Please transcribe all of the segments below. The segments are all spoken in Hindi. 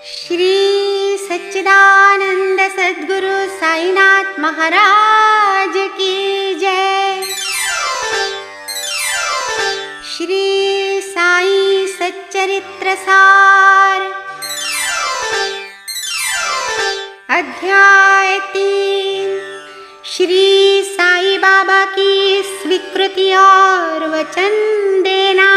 श्री सच्चिदानंद सद्गुरु साईनाथ महाराज की जय। श्री साई सच्चरित्र सार अध्याय 3 श्री साई बाबा की स्वीकृति और वचन देना।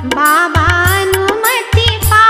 बाबा अनुमति पा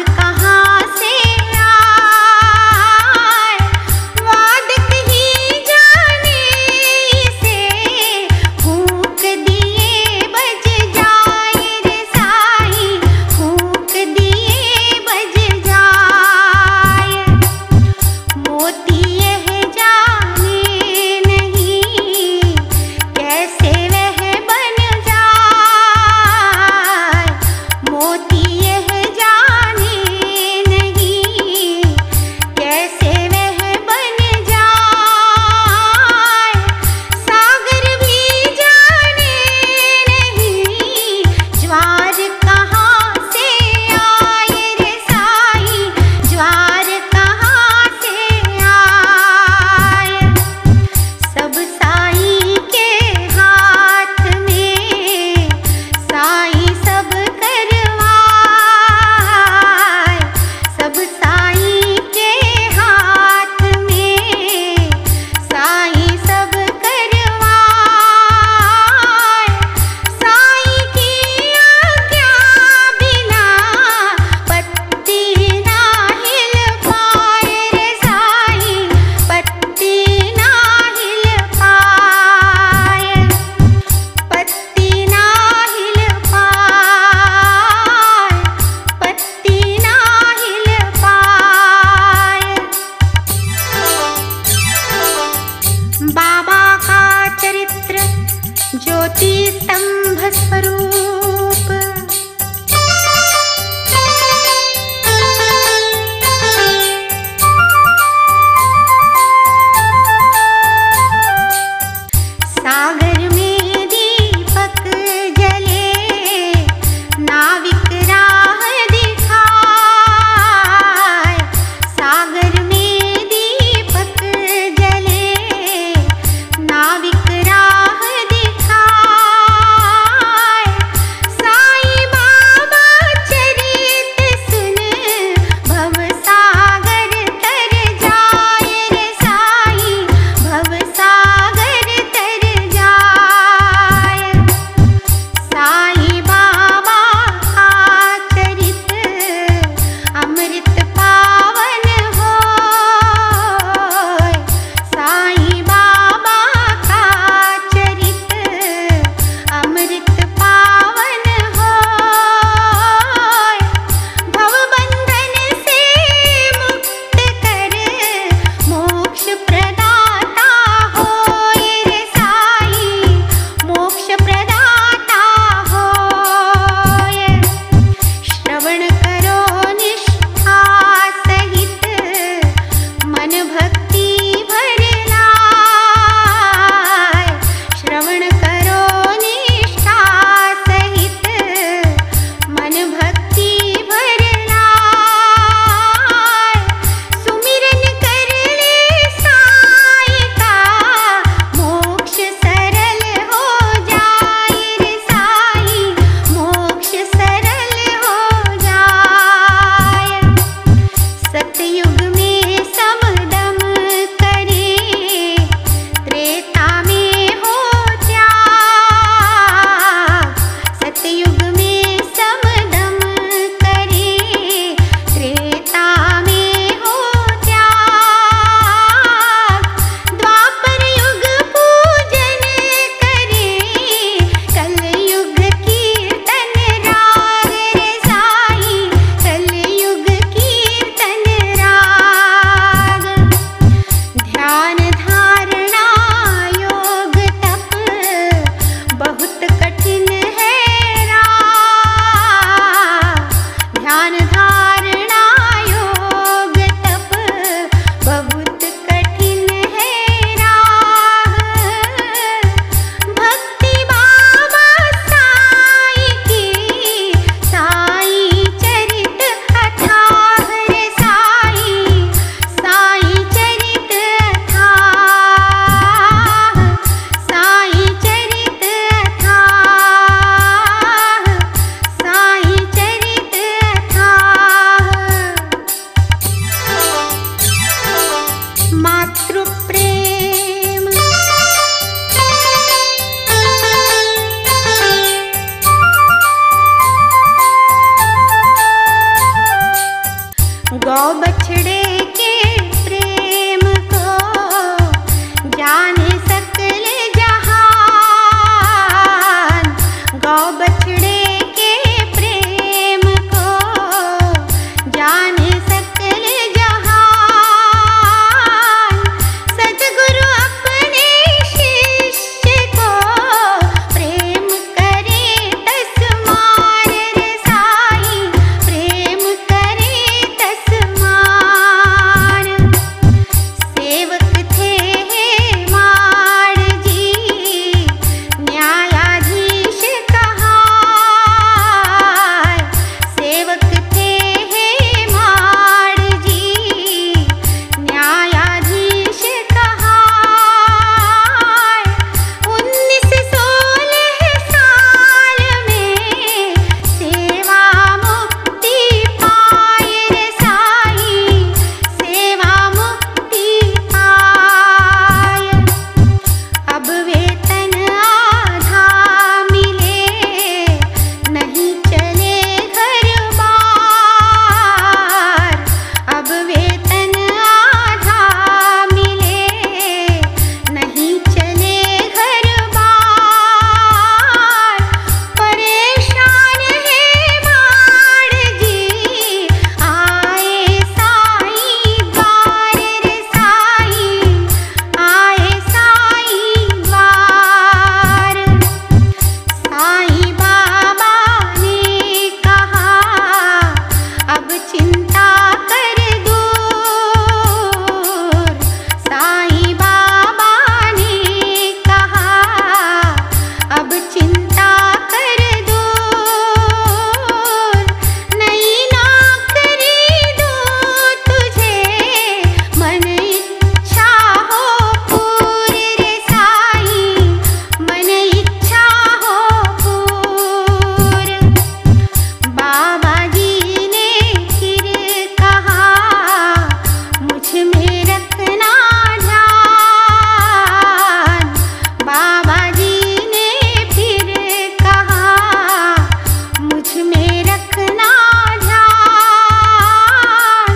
कहाँ से आए, वादक ही जाने इसे, फूंक दिए बज जाए रे साईं, फूंक दिए बज जाए। मोती यह जाने नहीं कैसे वह बन जाए, मोती यह जाने नहीं गौ बछड़े के प्रेम को जाने सकल जहान, गौ बछड़े के प्रेम को जाने सकल जहान। सतगुरु अपने शिष्य को प्रेम करे तस्मान रे साईं, प्रेम करे तस्मान। सेवक थे माड़ जी न्यायाधीश कहाय, सेवक थे माड़ जी न्यायाधीश कहाय। 19-16 साल में सेवा मुक्ति पाए रे साईं, सेवा मुक्ति पाए। अब वेतन आधा मिले, नहीं चले घर बार। अब वेतन आधा मिले, नहीं चले घर बार। परेशान है माड़ जी आए साईं द्वार रे साईं, आए साईं द्वार। साईं बाबा ने कहा अब चिंता कर दूर, साईं बाबा ने कहा अब चिंता कर दूर। नई नौकरी दूँ तुझे, मन इच्छा हो पूरी रे साईं, मन इच्छा हो पूर। बाबा जी ने फिर कहा मुझ में रखना ध्यान, बाबा जी ने फिर कहा मुझ में रखना ध्यान।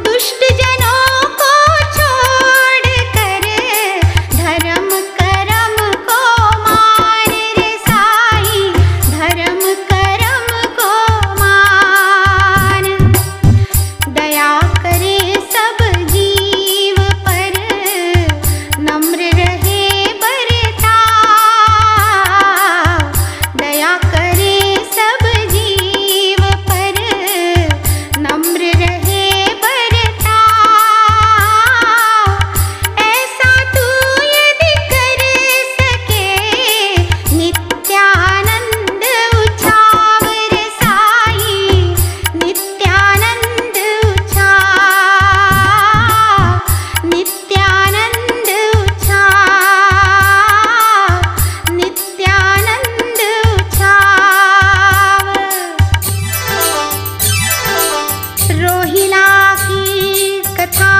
दुष्ट जनों को छोड़कर धर्म करम को मान रे साईं, धर्म करम को मान। दया करे सब जीव पर, नम्र रहे बर्ताव। दया करे सब जीव पर, नम्र रहे बर्ताव। ऐसा तू यदि कर सके, नित्यानंद उछाव रे साईं, नित्यानंद उछाव, नित्यानंद उछाव, नित्यानंद उछाव। रोहिला की कथा।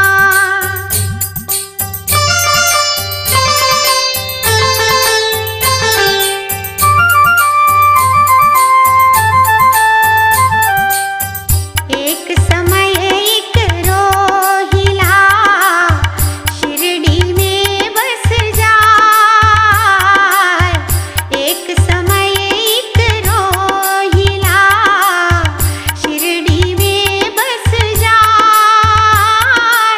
एक समय एक रोहिला शिरडी में बस जाए। एक समय एक रोहिला शिरडी में बस जाए।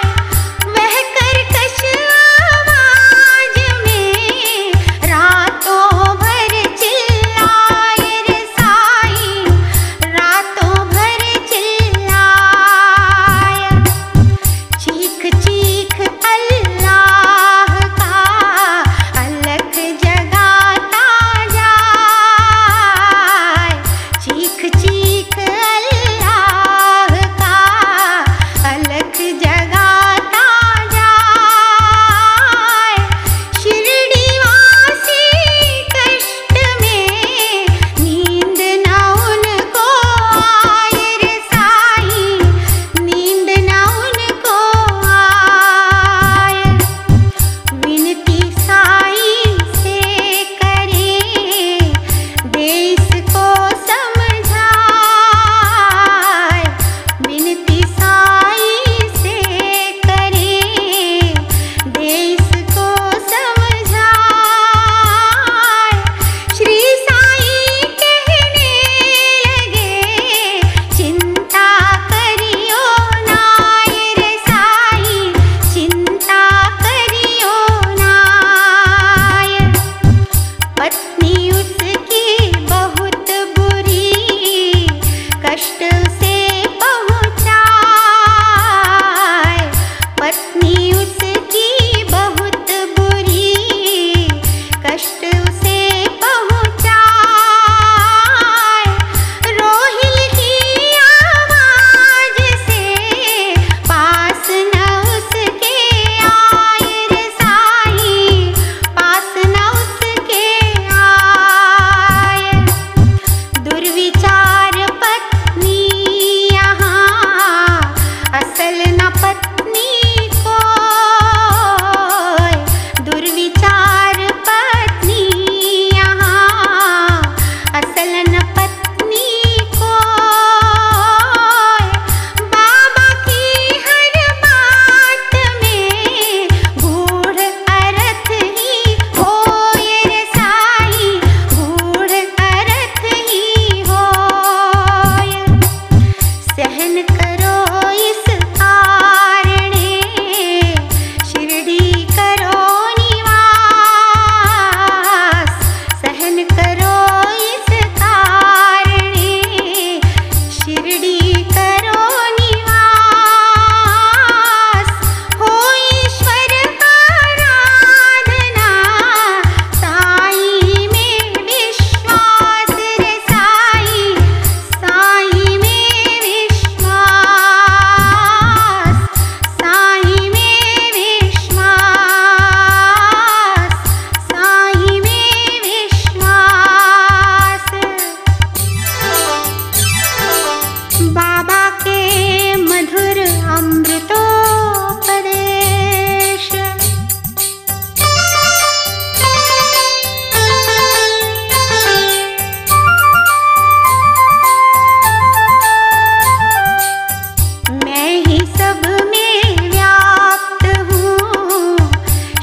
सब में व्याप्त हूँ,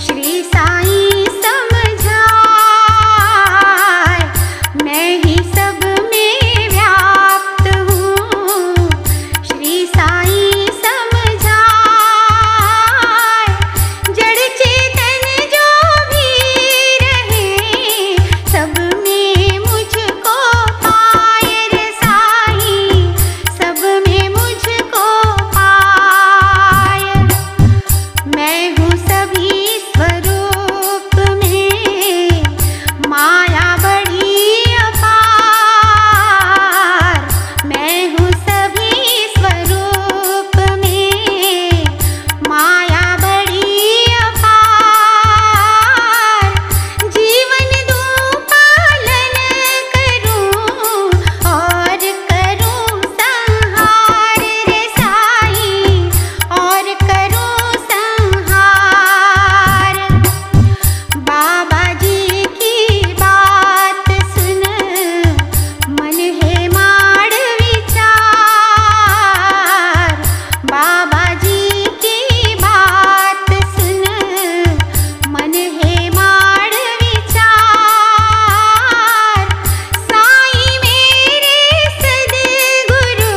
श्री साईं समझाए। मैं ही सब में व्याप्त हूँ, श्री साईं समझाए। जड़ चेतन जो भी रहे, सब में मुझको पाए रे साईं, सब में मुझको पाए। मैं हूँ सभी स्वरूप में, माया बड़ी अपार। मैं हूँ सभी स्वरूप में, माया बड़ी अपार। जीवन दूं पालन करूं और करूं संहार रे साईं, और करूं संहार। बाबा जी की बात सुन, मन है माड़ विचार। बाबा जी की बात सुन, मन है माड़ विचार। साईं मेरे सद्गुरु,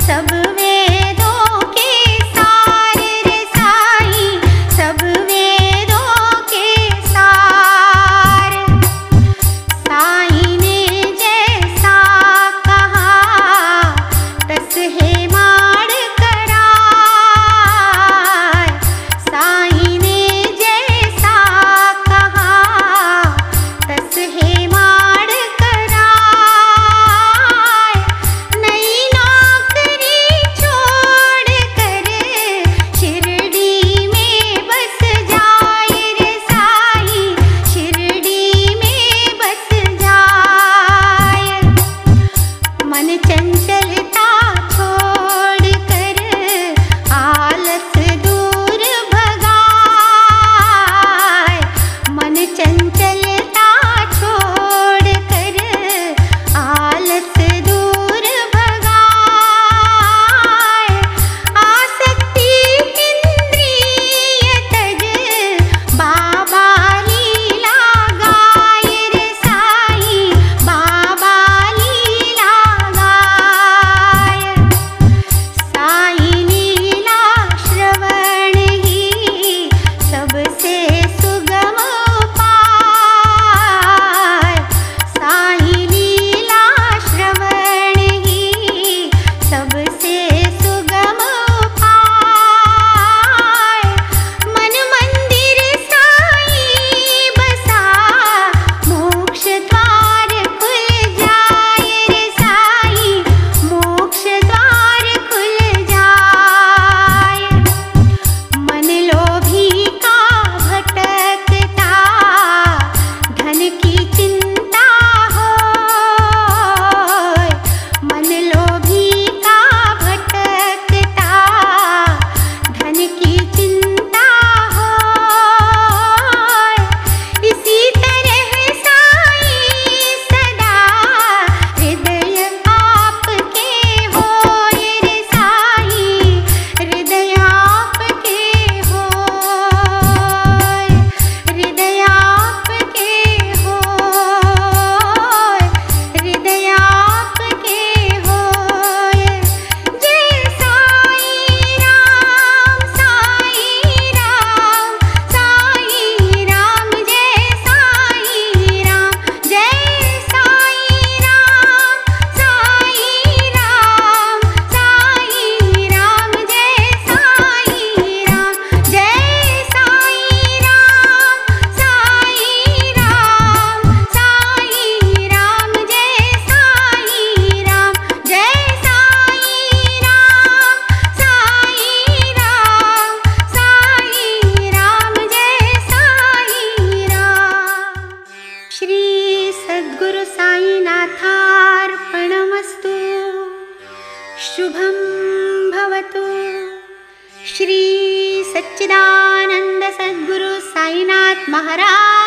सब वेदों के सार रे साईं, सब वेदों के सार। साईं ने जैसा कहा, तस है माड़ कराय। साईं ने जैसा कहा, तस है माड़ कराय। नई नौकरी छोड़ कर शिरडी में बस जाए रे साईं, शिरडी में बस जाए। मन चंचलता छोड़ कर आलस दूर भगाए। मन चंचलता छोड़ कर आलस दूर भगाए। आसक्ति इंद्रिय तज, बाबा लीला गाए रे साईं, बाबा लीला गाए। साईं लीला श्रवण ही सबसे सुगम उपाय। साईं लीला श्रवण ही सबसे सुगम उपाय। मन मंदिर साईं बसा, मोक्ष द्वार खुल जाए रे साईं, मोक्ष द्वार खुल जाए। मन लोभी का भटकता, धन की चिंता होय। मन लोभी का भटकता, धन की चिंता होय। इसी तरह साईं सदा हृदय आपके होय रे साईं, हृदय आपके होय, हृदय आपके होय, हृदय आपके होय। जय साईं राम, साईं राम, साईं राम, जय साईं राम, जय साईं राम, साईं राम, साईं राम, जय साईं राम, जय साईं राम, साईं राम, साईं राम, जय साईं राम, जय साईं राम, साईं राम, साईं राम, जय साईं राम। श्री सद्गुरु साईनाथार्पणमस्तु। शुभं भवतु। श्री सच्चिदानंद सद्गुरु साईनाथ महाराज